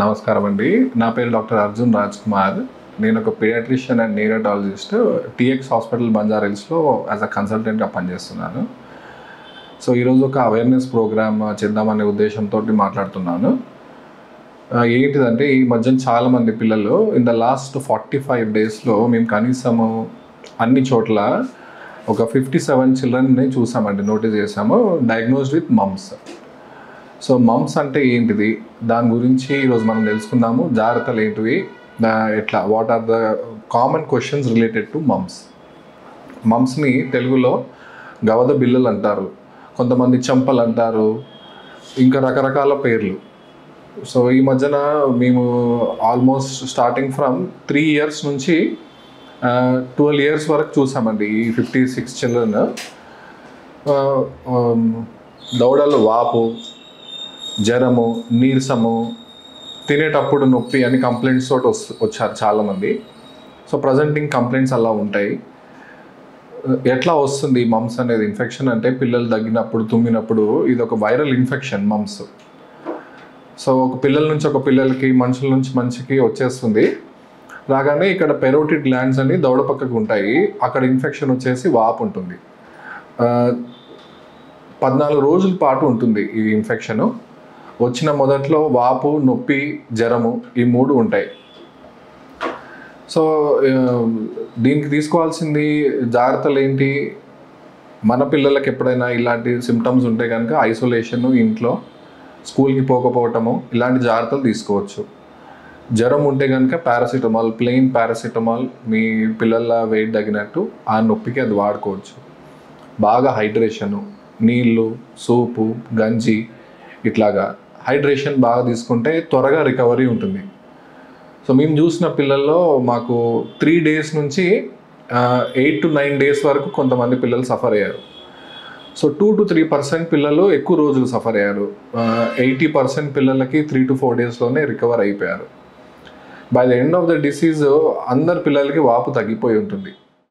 నమస్కారం అండి. నా పేరు డాక్టర్ అర్జున్ రాజ్ కుమార్. నేను ఒక pediatrician and neurotologist TX hospital Banjara హిల్స్లో యాజ్ అ కన్సల్టెంట్గా పనిచేస్తున్నాను. సో ఈరోజు ఒక అవేర్నెస్ ప్రోగ్రామ్ చేద్దామనే ఉద్దేశంతో మాట్లాడుతున్నాను. ఏంటిదంటే ఈ మధ్యన చాలామంది పిల్లలు ఇన్ ద లాస్ట్ 45 డేస్లో మేము కనీసము అన్ని చోట్ల ఒక 57 చిల్డ్రన్ని చూసామండి, నోటీస్ చేసాము diagnosed with mumps. So mumps అంటే ఏంటిది, దాని గురించి ఈరోజు మనం తెలుసుకుందాము. జాగ్రత్తలు ఏంటివి, ఎట్లా, what are the common questions related to mumps. మమ్స్ని తెలుగులో గవద బిల్లలు అంటారు, కొంతమంది చెంపలు అంటారు, ఇంకా రకరకాల పేర్లు. సో ఈ మధ్యన మేము ఆల్మోస్ట్ స్టార్టింగ్ ఫ్రమ్ 3 years నుంచి 12 years వరకు చూసామండి ఈ 56 చిల్డ్రన్. దవడలు వాపు, జ్వరము, నీరసము, తినేటప్పుడు నొప్పి అని కంప్లైంట్స్ తోటి వచ్చారు చాలామంది. సో ప్రజెంటింగ్ కంప్లైంట్స్ అలా ఉంటాయి. ఎట్లా వస్తుంది మమ్స్ అనేది ఇన్ఫెక్షన్ అంటే, పిల్లలు దగ్గినప్పుడు తుమ్మినప్పుడు ఇది ఒక వైరల్ ఇన్ఫెక్షన్ మమ్స్. సో ఒక పిల్లల నుంచి ఒక పిల్లలకి, మనుషుల నుంచి మనిషికి వచ్చేస్తుంది. రాగానే ఇక్కడ పెరోటిడ్ గ్లాండ్స్ అని దవడ పక్కకు ఉంటాయి, అక్కడ ఇన్ఫెక్షన్ వచ్చేసి వాపు ఉంటుంది. 14 రోజుల పాటు ఉంటుంది ఈ ఇన్ఫెక్షను. వచ్చిన మొదట్లో వాపు, నొప్పి, జ్వరము ఈ 3 ఉంటాయి. సో దీనికి తీసుకోవాల్సింది జాగ్రత్తలు ఏంటి, మన పిల్లలకి ఎప్పుడైనా ఇలాంటి సిమ్టమ్స్ ఉంటే కనుక ఐసోలేషను, ఇంట్లో స్కూల్కి పోకపోవటము, ఇలాంటి జాగ్రత్తలు తీసుకోవచ్చు. జ్వరం ఉంటే కనుక పారాసిటమాల్, ప్లెయిన్ పారాసిటమాల్ మీ పిల్లల వెయిట్ తగినట్టు ఆ నొప్పికి అది వాడుకోవచ్చు. బాగా హైడ్రేషను, నీళ్ళు, సూపు, గంజి, ఇట్లాగా హైడ్రేషన్ బాగా తీసుకుంటే త్వరగా రికవరీ ఉంటుంది. సో మేము చూసిన పిల్లల్లో మాకు 3 days నుంచి 8 to 9 days వరకు కొంతమంది పిల్లలు సఫర్ అయ్యారు. సో 2 to 3% పిల్లలు ఎక్కువ రోజులు సఫర్ అయ్యారు. 80% పిల్లలకి 3 to 4 daysలోనే రికవర్ అయిపోయారు. By the end of the disease అందరి పిల్లలకి వాపు తగ్గిపోయి ఉంటుంది.